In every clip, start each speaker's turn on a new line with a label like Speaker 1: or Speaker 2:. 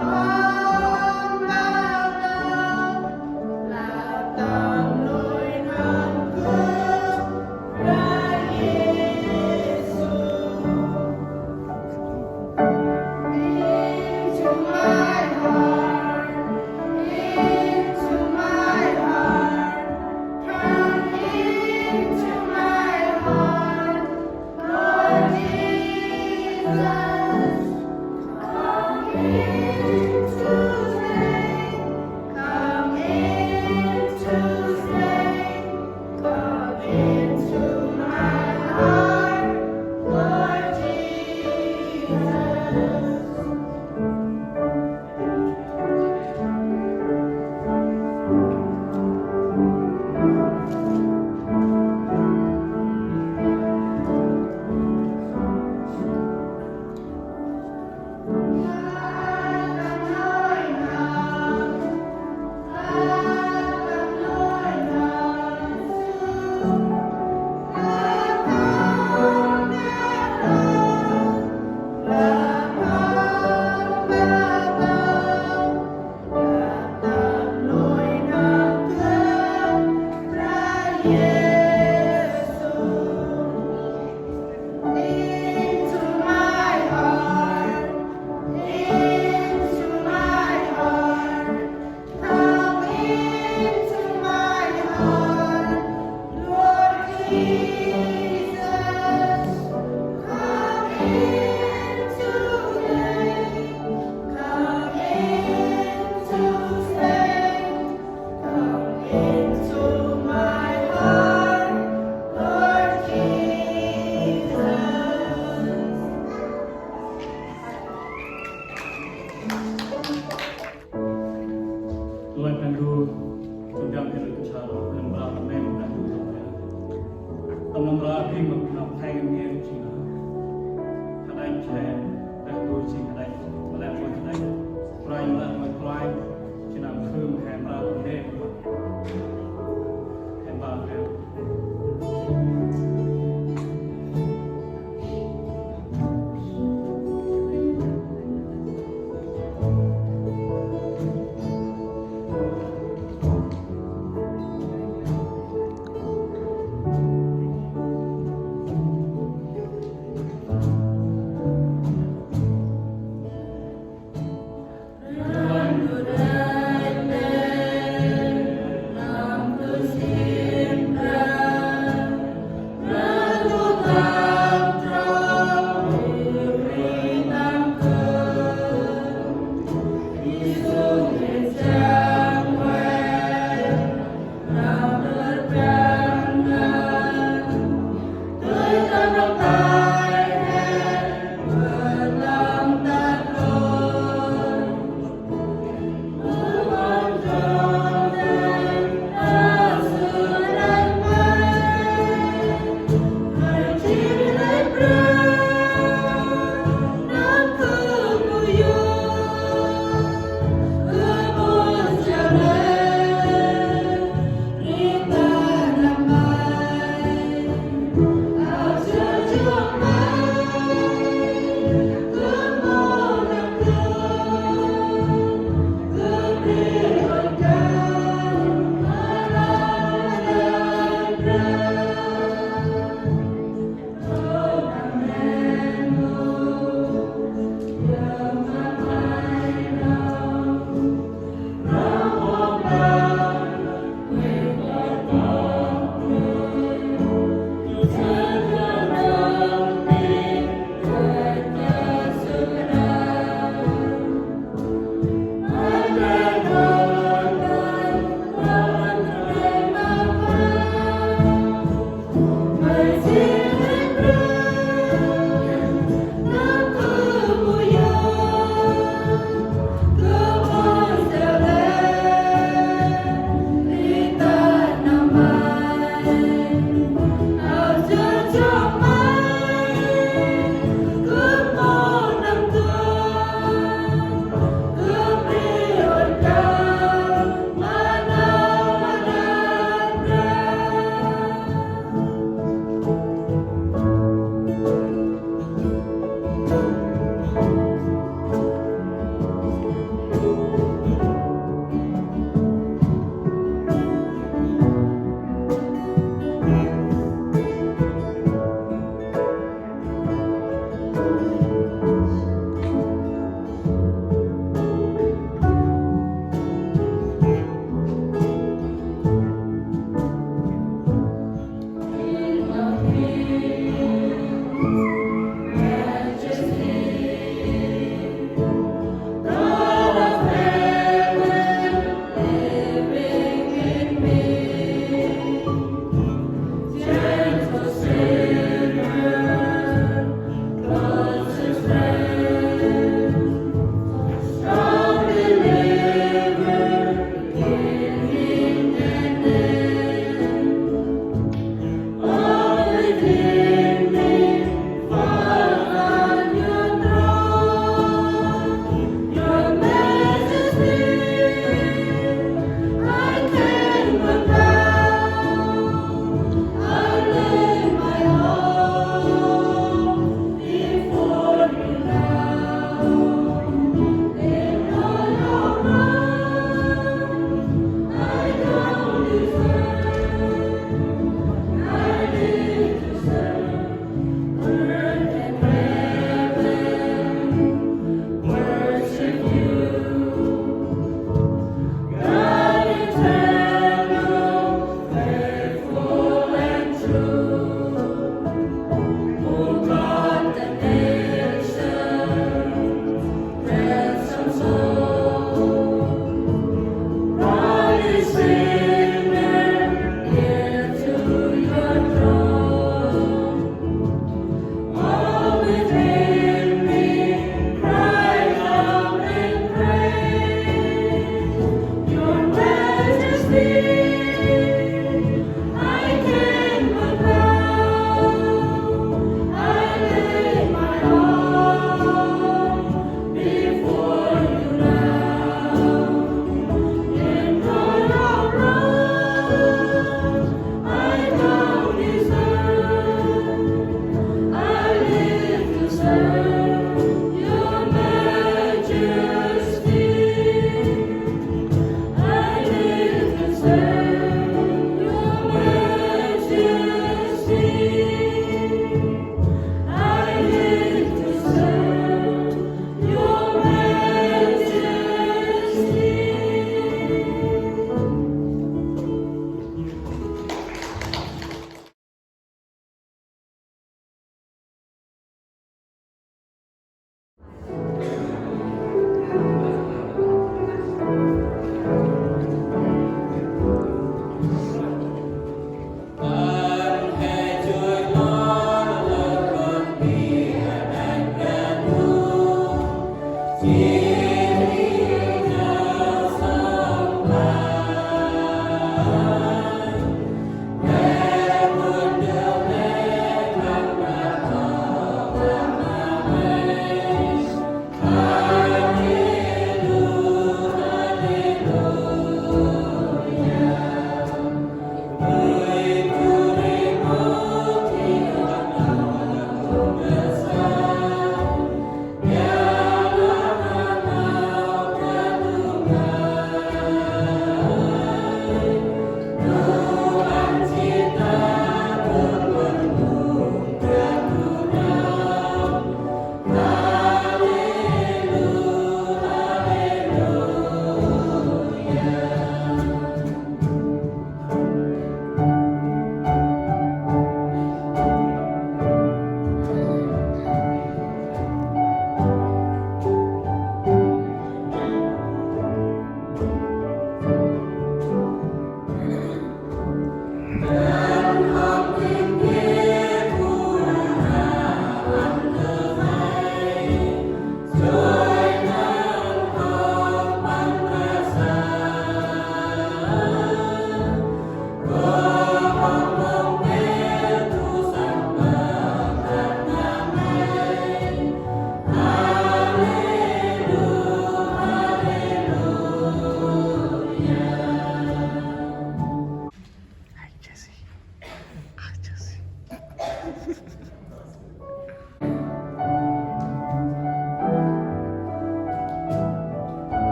Speaker 1: ม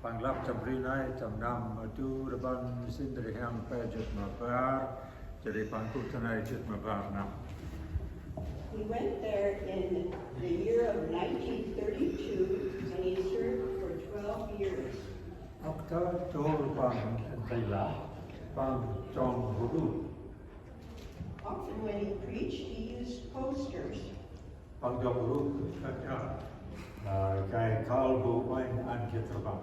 Speaker 1: Bằng lắp chấm ri này chấm năm tu rập ban xin dari hàng pe jet mà bar jadi pangku tanai jet mà bar nam.
Speaker 2: He went there in the year of 1932 and he served for 12 years.
Speaker 1: After tour bang Thailand, bang John Hudu.
Speaker 2: Often when he preached, he used posters.
Speaker 1: Bang John Hudu cái kalbu Huêng an kitabang.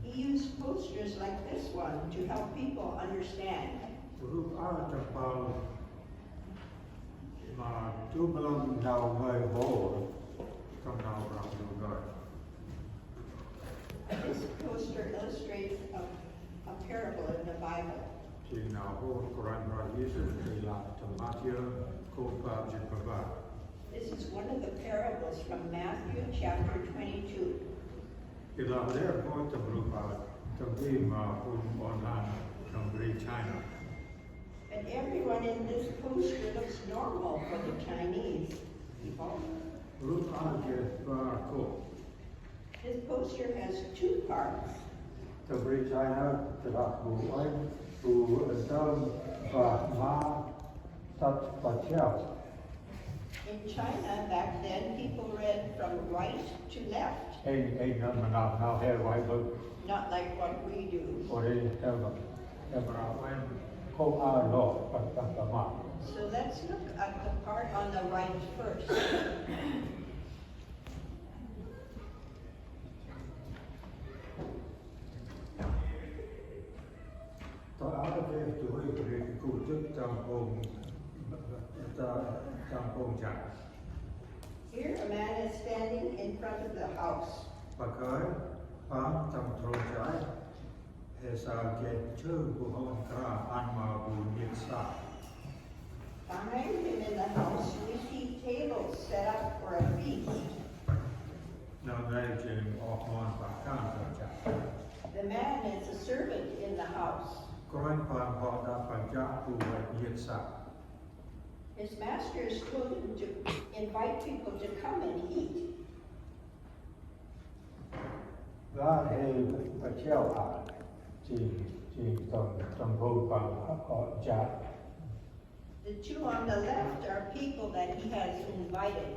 Speaker 2: He used posters like this one to help people understand.
Speaker 1: Hudu chapal mà chú belum nào người hồ trong nào rằng nhiều người.
Speaker 2: This poster illustrates a parable in the Bible.
Speaker 1: Chỉ nào hồ Quran ra Giêsu thì là trong Matthew câu ba chục ba.
Speaker 2: This is one of the parables from Matthew chapter 22.
Speaker 1: Thì là ở đây có trong lúc trong khi mà online trong China.
Speaker 2: And everyone in this poster looks normal for the Chinese people. This poster has two parts.
Speaker 1: Trong China thì là Phù Tâm và Ma Tật và Theo.
Speaker 2: In China back then, people read from right to left.
Speaker 1: Hey, now here right look.
Speaker 2: Not like what we do.
Speaker 1: Or they have
Speaker 2: So let's look at the part on the right first. Here a man is standing in front of the house. Behind him in the house, we see tables set up for a feast. The man is a servant in the house. His masters told him to invite people to come and eat. The two on the left are people that he has invited.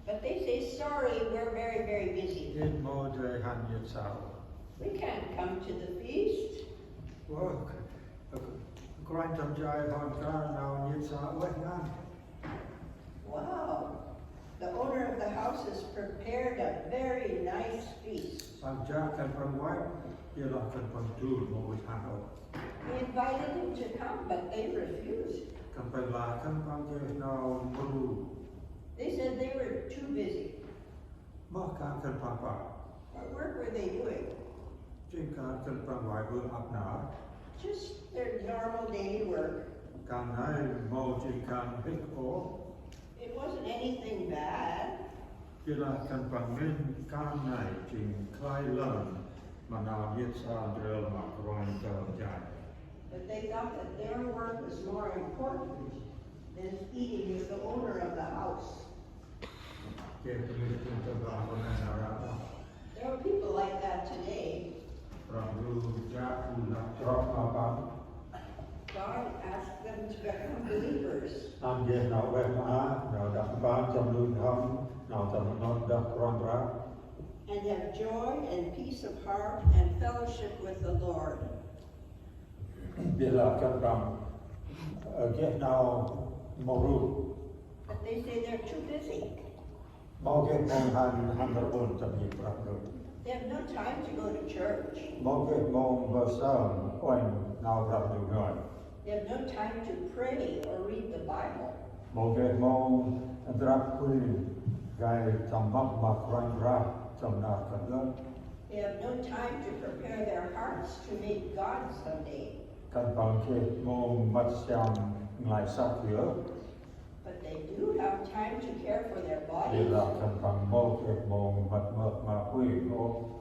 Speaker 2: But they say, sorry, we're very, very busy. We can't come to the feast. Wow. The owner of the house has prepared a very nice feast. He invited him to come, but they refused. They said they were too busy. What work were they doing? Just their normal daily work. It wasn't anything bad. But they thought that their work was more important than eating with the owner of the house. There are people like that today. God asked them to become believers. And have joy and peace of heart and fellowship with the Lord. But they say they're too busy. They have no time to go to church. They have no time to pray or read the Bible. They have no time to prepare their hearts to meet God someday. But they do have time to care for their bodies.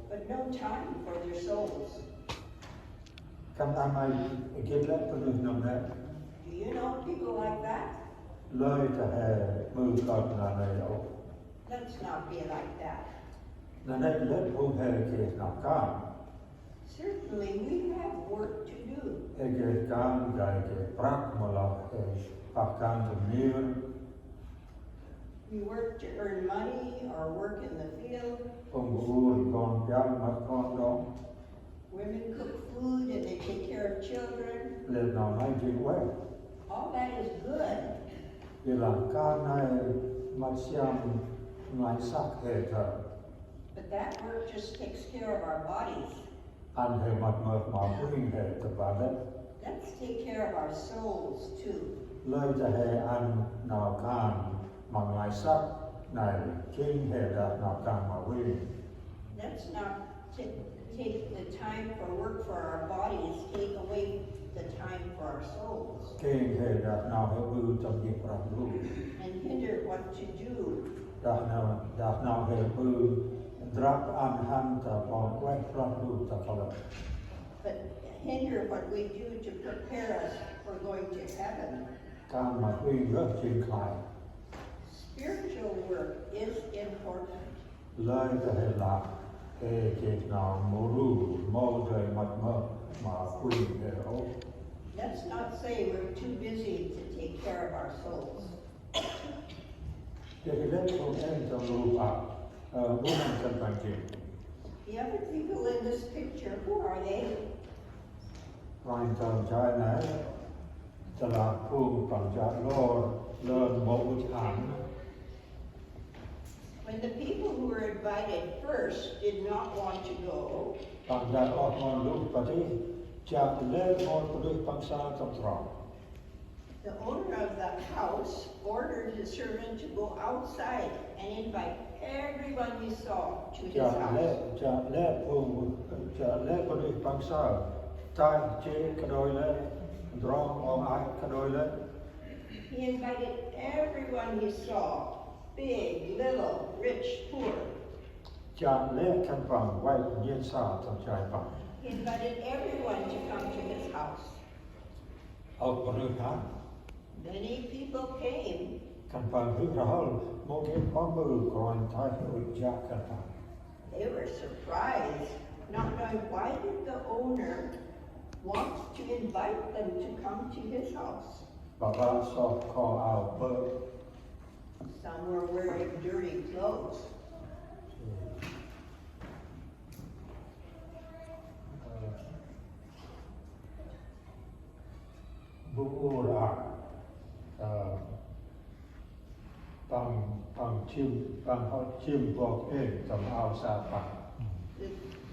Speaker 2: But no time for their souls.
Speaker 1: kan amai gila penuh nama
Speaker 2: Do you know people like that?
Speaker 1: lai ta hai mu kat na nei o
Speaker 2: Let's not be like that.
Speaker 1: na nei let bu hai ke na kan
Speaker 2: Certainly, we have work to do.
Speaker 1: ege kan gai ke prak mala pakan tu mir
Speaker 2: We work to earn money or work in the field.
Speaker 1: ur kon pian mat kon dong
Speaker 2: Women cook food and they take care of children.
Speaker 1: le na nai ji we
Speaker 2: All that is good.
Speaker 1: ila kan nai mat siam nai sak he tha
Speaker 2: But that work just takes care of our bodies.
Speaker 1: an he mat ma puing he ta ba le
Speaker 2: Let's take care of our souls too.
Speaker 1: lai ta he an na kan ma nai sak nai king he da na kan ma wi
Speaker 2: Let's not take the time for work for our bodies, take away the time for our souls,
Speaker 1: king he da na he bu tam ni pra lu
Speaker 2: and hinder what to do.
Speaker 1: da na he bu drap an han ta bon we pra lu ta kala
Speaker 2: But hinder what we do to prepare us for going to heaven.
Speaker 1: kan ma wi lo chin khai
Speaker 2: Spiritual work is important.
Speaker 1: lai ta he la e ke na mo ru mo de mat ma wi he o
Speaker 2: Let's not say we're too busy to take care of our souls.
Speaker 1: de le ko en ta lu pa bu nan kan pan ji
Speaker 2: The other people in this picture, who are they?
Speaker 1: Ryan tam chai na ta la pu pan cha lo learn mo u chan
Speaker 2: When the people who were invited first did not want to go,
Speaker 1: pan cha o mon lu pa ti cha le mo pu du pan sa tam tra
Speaker 2: the owner of the house ordered his servant to go outside and invite everyone he saw to his house.
Speaker 1: cha le pu du pan sa tai che ka doi le drong o ai ka doi le
Speaker 2: He invited everyone he saw, big, little, rich, poor.
Speaker 1: cha le kan pan wai yin sa tam chai pa
Speaker 2: He invited everyone to come to his house.
Speaker 1: au pu du ha
Speaker 2: Many people came.
Speaker 1: kan pan hu ra hol mo ge pa mu kon tai hu ja kan pa
Speaker 2: They were surprised, not knowing why did the owner want to invite them to come to his house.
Speaker 1: ba ba so ko au pu
Speaker 2: Some were wearing dirty clothes.
Speaker 1: bu ra bằng chim buộc in tầm ao sa pa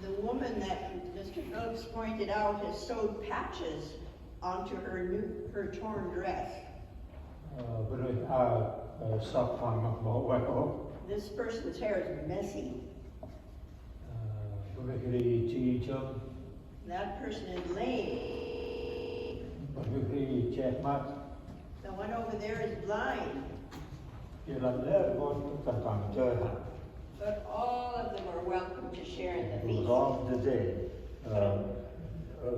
Speaker 2: The woman that Mr. Phillips pointed out has sewed patches onto her torn dress.
Speaker 1: rồi sắp phẳng mặc bộ quay ố
Speaker 2: This person's hair is messy.
Speaker 1: rồi khi chi châm
Speaker 2: That person is lame.
Speaker 1: rồi khi che mắt
Speaker 2: The one over there is blind.
Speaker 1: thì lần lẽ con cần phẳng chơi hả
Speaker 2: But all of them are welcome to share in the feast.
Speaker 1: rong the day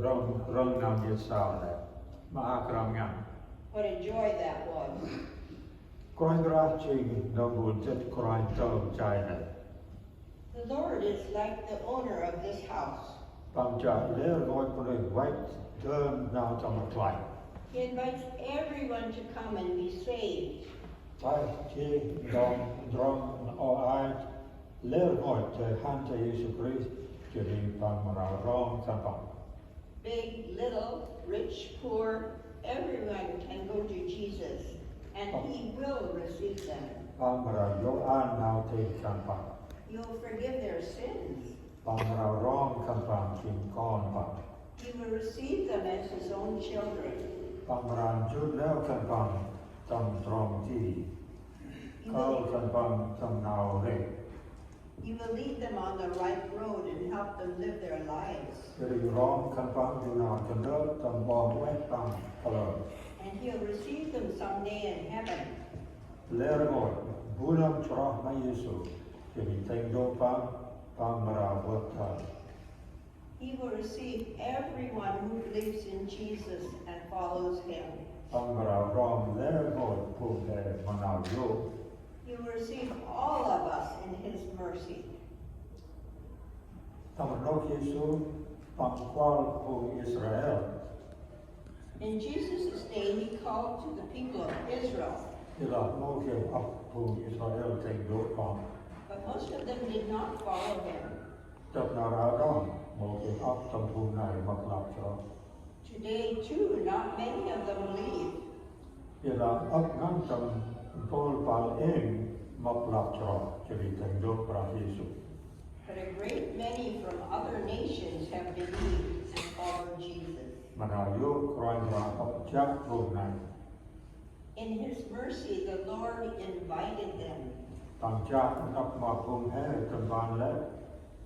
Speaker 1: rong nam như sao này mà akram ngam
Speaker 2: What a joy that was.
Speaker 1: Coin ra ching no buồn chất coin tôm chai này
Speaker 2: The Lord is like the owner of this house.
Speaker 1: bằng trả lẽ ngồi con người white thơm nào trong một loại
Speaker 2: He invites everyone to come and be saved.
Speaker 1: tai chi dong o ai lẽ ngồi chơi han chơi Jesus Christ chơi đi bằng mà nào rong sản phẩm
Speaker 2: Big, little, rich, poor, everyone can go to Jesus and he will receive them.
Speaker 1: bằng mà nào dấu an nào thì sản phẩm
Speaker 2: He'll forgive their sins.
Speaker 1: bằng mà nào rong sản phẩm chim con bằng
Speaker 2: He will receive them as his own children.
Speaker 1: bằng mà nào chút lẽ sản phẩm tầm trong chi câu sản phẩm tầm nào rệt
Speaker 2: He will lead them on the right road and help them live their lives.
Speaker 1: cái đi rong sản phẩm dù nào chân đất tầm bom quét bằng color
Speaker 2: And he'll receive them someday in heaven.
Speaker 1: lẽ ngồi bulan cerah mai Yesus jadi tengok pang marah buat
Speaker 2: He will receive everyone who believes in Jesus and follows him.
Speaker 1: Bằng vào rong lẽ ngồi phù thể mà nào vô.
Speaker 2: He will receive all of us in his mercy.
Speaker 1: Tầm nó Giêsu bằng qua phù Israel.
Speaker 2: In Jesus' day, he called to the people of Israel,
Speaker 1: Thì là nó kêu ấp phù Israel thành đốt bằng.
Speaker 2: but most of them did not follow him.
Speaker 1: Chợt nào ra đó, một cái ấp trong phù này mặc lập cho.
Speaker 2: Today, too, not many of them believe.
Speaker 1: Thì là ấp ngắn trong phù vào em mặc lập cho đi thành đốt bằng Giêsu.
Speaker 2: But a great many from other nations have believed and followed Jesus.
Speaker 1: Mà nào vô coi ra ấp chắc phù này.
Speaker 2: In his mercy, the Lord invited them.
Speaker 1: Bằng chắc nắp mà phù hè trong bàn lẽ.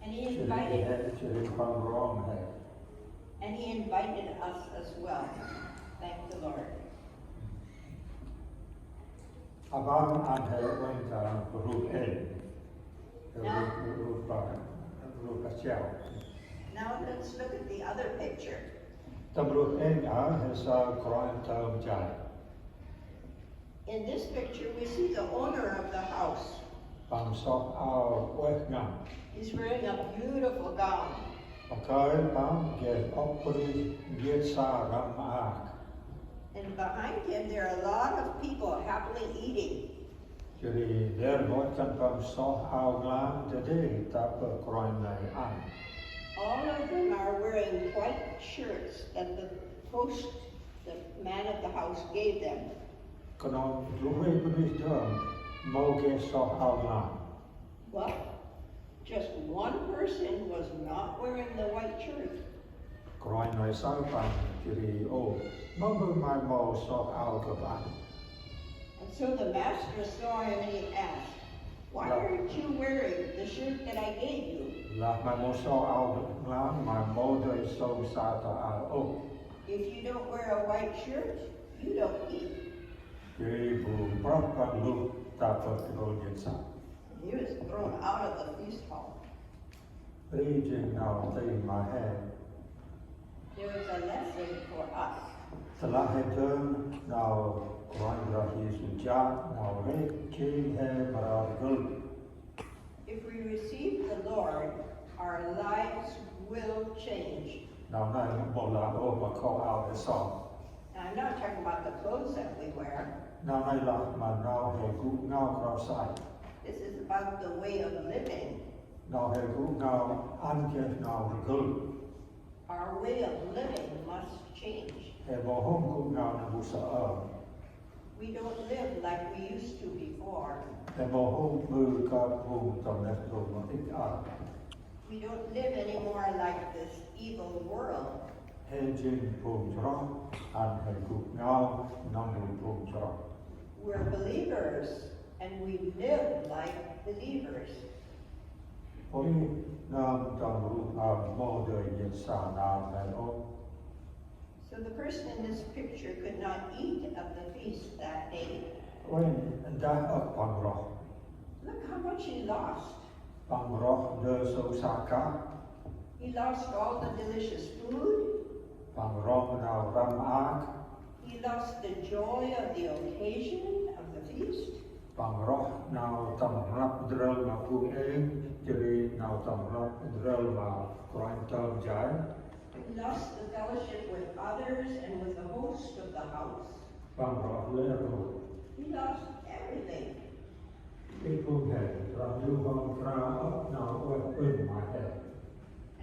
Speaker 2: And he invited
Speaker 1: Chỉ bằng rong hè.
Speaker 2: And he invited us as well. Thank the Lord.
Speaker 1: Abang an hè quanh ta rụt ên. Rụt cả chèo.
Speaker 2: Now let's look at the other picture.
Speaker 1: Tâm rụt ên ở hệ sa kroan tơm chạy.
Speaker 2: In this picture, we see the owner of the house.
Speaker 1: Bằng sọc ao quét ngầm.
Speaker 2: He's wearing a beautiful gown.
Speaker 1: Và cái bám ghét ốc bì ghét xa rằm ác.
Speaker 2: And behind him, there are a lot of people happily eating.
Speaker 1: Chứ đi đér gọi chân bằng sọc ao glam thế đi ta bờ kroan này ăn.
Speaker 2: All of them are wearing white shirts that the man of the house gave them.
Speaker 1: Còn ông lúc ấy bì thơm mô ghét sọc ao glam.
Speaker 2: But just one person was not wearing the white shirt.
Speaker 1: Kroan này sao bằng chứ đi ô. Mơ mai mô sọc ao cơ bản.
Speaker 2: And so the master saw him and he asked, "Why aren't you wearing the shirt that I gave you?"
Speaker 1: Là mà mô sọc ao glam mà mô đời sâu xa ta ao ô.
Speaker 2: If you don't wear a white shirt, you don't eat.
Speaker 1: Chứ bù bọc bằng lúc ta bật đồ điện sản.
Speaker 2: He was thrown out of the feast hall.
Speaker 1: Ý chừng nào tây mà hè.
Speaker 2: There is a lesson for us.
Speaker 1: Thật là hệ thơm nào quan ra hi su cha nào rê chê hè mà ra gul.
Speaker 2: If we receive the Lord, our lives will change.
Speaker 1: Nào này bộ là ô mà khó áo để xong.
Speaker 2: Now, I'm not talking about the clothes that we wear.
Speaker 1: Nào này là mà nào hệ cụ ngao khảo sai.
Speaker 2: This is about the way of living.
Speaker 1: Nào hệ cụ ngao ăn kê nào gul.
Speaker 2: Our way of living must change.
Speaker 1: Hệ bộ hôm cụ ngao là bù sợ ở.
Speaker 2: We don't live like we used to before.
Speaker 1: Hệ bộ hôm mư ca vùng tổng đẹp đồ mà ít ở.
Speaker 2: We don't live anymore like this evil world.
Speaker 1: Hệ chinh vùng rõ ăn hệ cụ ngao nông vùng rõ.
Speaker 2: We're believers and we live like believers.
Speaker 1: Ôi nam trong rụt mô đời nhiệt xa nam này ô.
Speaker 2: So the person in this picture could not eat of the feast that day.
Speaker 1: Ôi đã ấp bằng rõ.
Speaker 2: Look how much he lost.
Speaker 1: Bằng rõ đơ sâu xa cá.
Speaker 2: He lost all the delicious food.
Speaker 1: Bằng rõ nào răm ác.
Speaker 2: He lost the joy of the occasion of the feast.
Speaker 1: Bằng rõ nào tầm rắp drơ mà phụ êm. Chứ đi nào tầm rắp drơ mà quanh tơm trái.
Speaker 2: He lost the fellowship with others and with the host of the house.
Speaker 1: Bằng rõ lễ rồi.
Speaker 2: He lost everything.
Speaker 1: Cái phương hệ là lưu vong ra ấp nào quên quên mà hệ.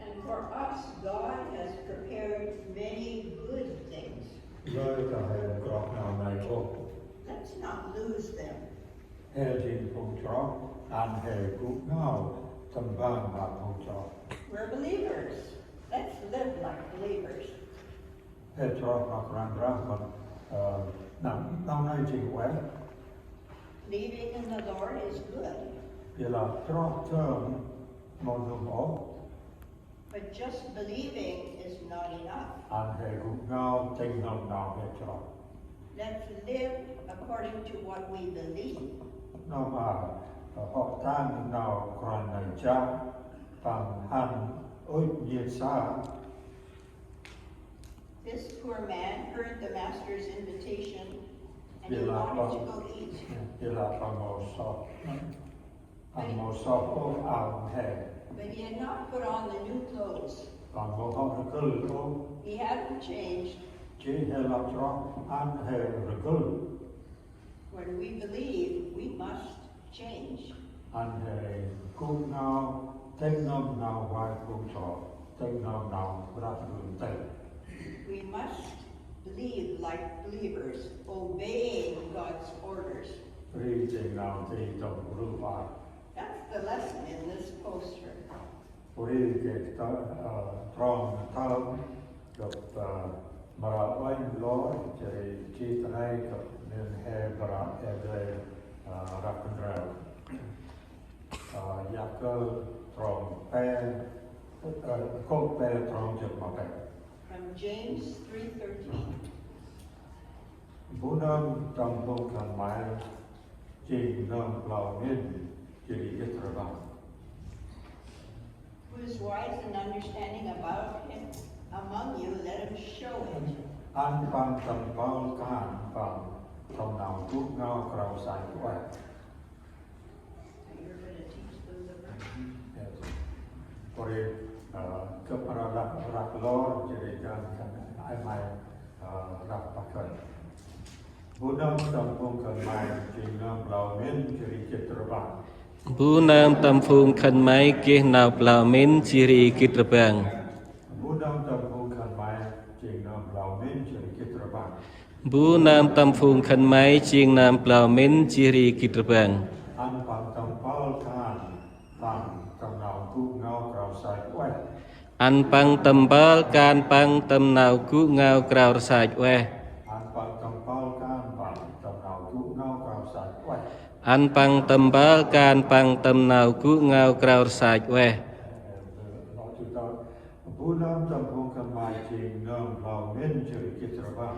Speaker 2: And for us, God has prepared many good things.
Speaker 1: Lời cả hệ gọt nào này ô.
Speaker 2: Let's not lose them.
Speaker 1: Hệ trình phong trọ, ăn hệ cụ ngao, tầm vang mà phong trọ.
Speaker 2: We're believers. Let's live like believers.
Speaker 1: Hệ trọ mặc ràng ràng mà năm nay trình quế.
Speaker 2: Believing in the Lord is good,
Speaker 1: Vì là trọ thơm một dùng ổ.
Speaker 2: but just believing is not enough.
Speaker 1: Ăn hệ cụ ngao, tình lòng nào hệ trọ.
Speaker 2: Let's live according to what we believe.
Speaker 1: Nó mà họ tan nào còn này cha, bằng hành ôi nhiệt xa
Speaker 2: This poor man heard the master's invitation and he
Speaker 1: Vì là
Speaker 2: wanted to go eat.
Speaker 1: Vì là bằng màu sọp ô ảo hè
Speaker 2: But he had not put on the new clothes.
Speaker 1: bằng màu hồng rực ô
Speaker 2: He hadn't changed.
Speaker 1: chỉ hệ là cho ăn hệ rực
Speaker 2: When we believe, we must change.
Speaker 1: ăn hệ cung nào tên nông nào hoài cung trọ tên nông nào ra đường tên
Speaker 2: We must believe like believers, obeying God's orders.
Speaker 1: Vì tình nào thì tổng rưu vài
Speaker 2: That's the lesson in this poster.
Speaker 1: Vì cái trong thơm gặp mà oanh lối thì chỉ thấy gặp nên hệ bà hệ rạc rào giác cơ trong bè cốt bè trong trực mà bè
Speaker 2: From James 3:13.
Speaker 1: Bố nâng trong bông khăn mãi chỉ nâng lào miên chỉ ít ra bằng
Speaker 2: Who is wise and understanding about him among you, let him show it.
Speaker 1: An bằng tầm bao cản bằng trong nào chút ngao krau sai quay
Speaker 2: You're going to teach them the verse.
Speaker 1: Bởi kepada rak lor jadikan ai mai rak pakai. Budang tampung mai jinam lau min jadi ceterbang.
Speaker 3: Bố nam tâm phung khăn máy kia nào bào mến chỉ rì kít rập bang.
Speaker 1: Budang tampung mai jinam lau min jadi ceterbang.
Speaker 3: Bố nam tâm phung khăn máy chiêng nam bào mến chỉ rì kít rập bang.
Speaker 1: An pang tampal kan pang tam nau ku ngau krau sai quay.
Speaker 3: An pang tâm bal can pang tâm nào cú ngao krao sạch we.
Speaker 1: An pang tampal kan pang tam nau ku ngau krau sai quay.
Speaker 3: An pang tâm bal can pang tâm nào cú ngao krao sạch we.
Speaker 1: Bố nam tampung mai jinam lau min jadi ceterbang.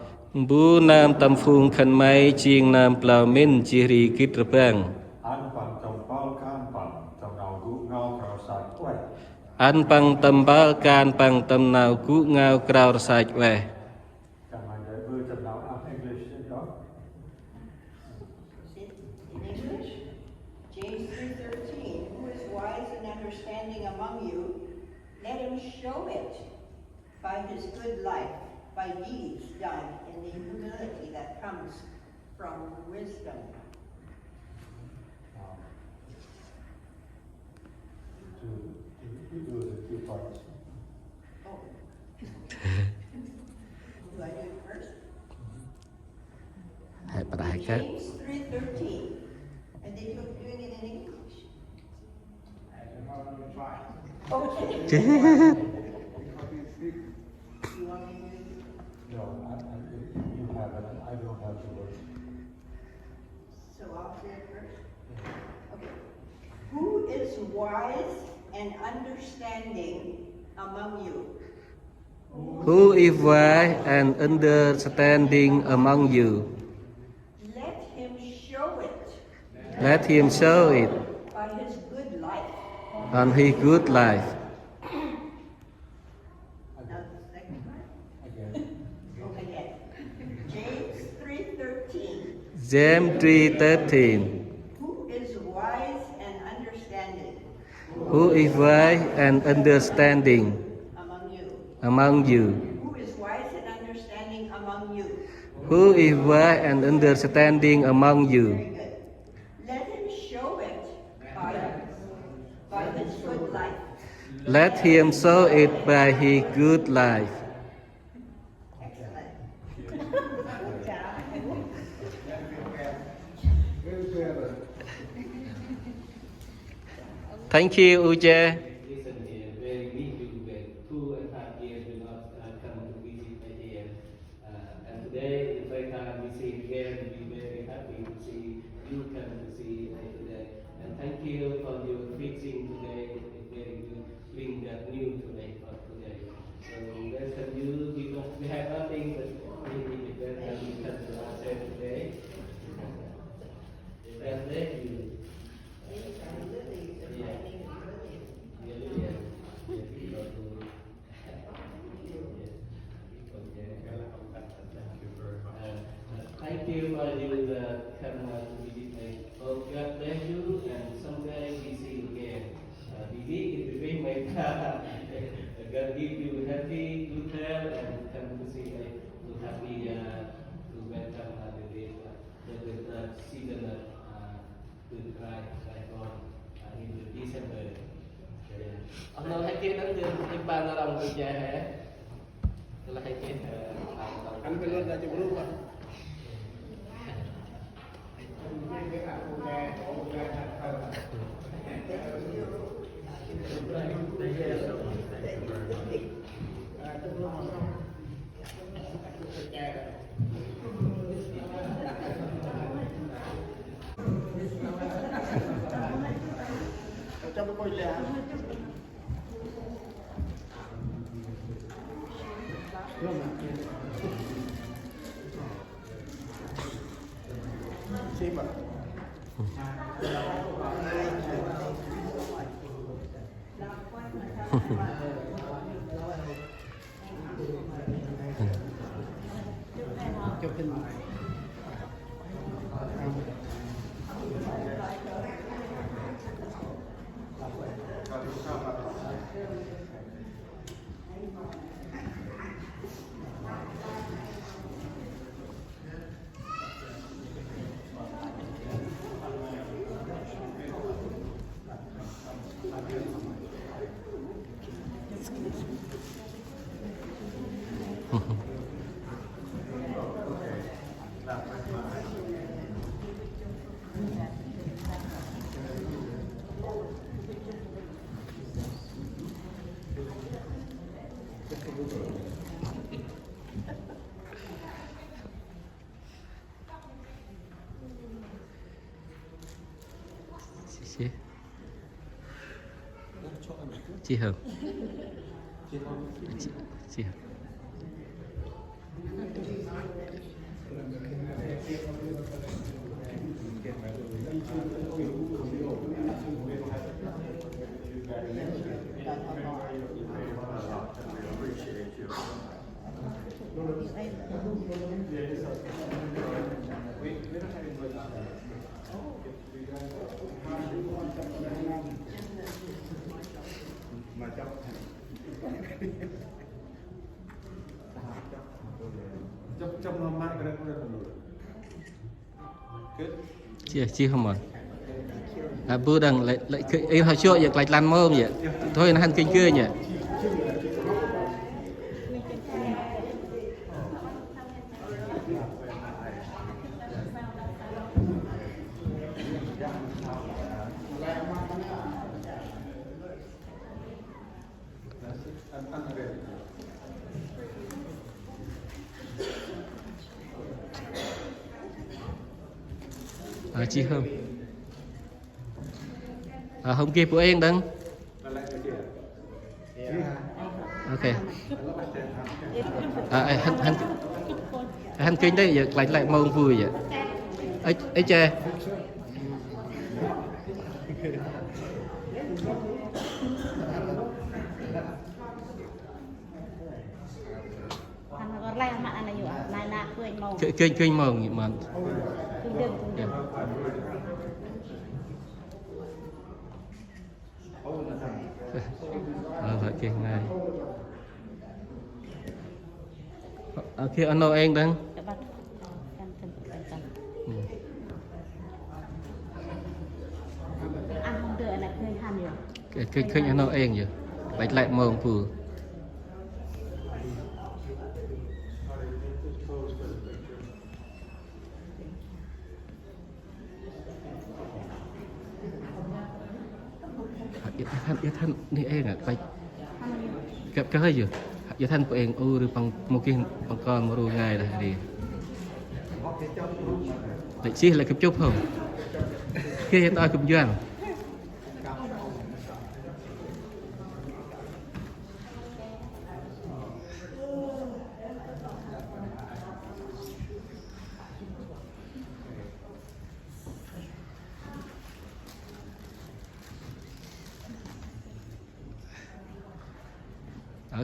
Speaker 3: Bố nam tâm phung khăn máy chiêng nam bào mến chỉ rì kít rập bang.
Speaker 1: An pang tampal kan pang tam nau ku ngau krau sai quay.
Speaker 3: An pang tâm bal can pang tâm nào cú ngao krao sạch we.
Speaker 1: Can I get word of now English đó?
Speaker 2: Is it in English? James 3:13. Who is wise and understanding among you, let him show it by his good life, by deeds done in the humility that comes from wisdom.
Speaker 1: To do the two parts.
Speaker 2: Oh. Do I do it first?
Speaker 3: Hãy bắt đại các.
Speaker 2: James 3:13. And they look doing it in English. Okay. You want me to?
Speaker 1: No, you have it. I don't have the word.
Speaker 2: So I'll say it first. Okay. Who is wise and understanding among you?
Speaker 3: Who is wise and understanding among you?
Speaker 2: Let him show it
Speaker 3: Let him show it
Speaker 2: by his good life.
Speaker 3: on his good life.
Speaker 2: Now the second part.
Speaker 1: Again.
Speaker 2: Again. James 3:13.
Speaker 3: James 3:13.
Speaker 2: Who is wise and understanding
Speaker 3: Who is wise and understanding
Speaker 2: among you?
Speaker 3: among you?
Speaker 2: Who is wise and understanding among you?
Speaker 3: Who is wise and understanding among you?
Speaker 2: Very good. Let him show it by his good life.
Speaker 3: Let him show it by his good life.
Speaker 2: Excellent.
Speaker 3: Thank you, Uje.
Speaker 4: Listen here, very neat you wait 2.5 years will not come to visit again. And today, the first time we see again, we very happy to see you come to see today. And thank you for your preaching today. It's very good. Bring that new today for today. So welcome you. We have nothing but really welcome you come to our church today. God bless you. Yeah. Yeah, yeah. thank you for you come to visit me. Hope God bless you and someday we see you again. Bibi, it will make God give you happy, good health and come to see me. To happy to welcome the season good right on in December. Ông nói hay kia đến đến ban lao động được dài hả? Là hay kia anh phải lên ra cho group à? Trong cái nhà xem ạ. Chụp hình.
Speaker 3: Chị Hồng. Chị Hồng. Chị không mòn bữa đằng lại em hồi xưa giờ lại làm mơ vậy thôi nó hành kinh kia nhỉ chị không hôm kia của em đang ok hành kinh đấy giờ lại mong vui vậy ấy che kênh mong mà vậy kênh này kia anh Noel đang kênh anh Noel vậy lại mong vừaท่านนี่เองอ่ะไปก็ให้อยู่อย่าท่านตัวเองหรือปังโมกินปังกรมารู้ง่ายเลยดีแต่ชี้อะไรกับจุ๊บผมแค่ตากับย้อน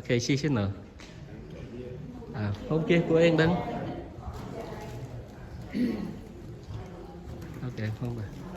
Speaker 3: ok xin xin nữa hôm kia của em đang Ok không bà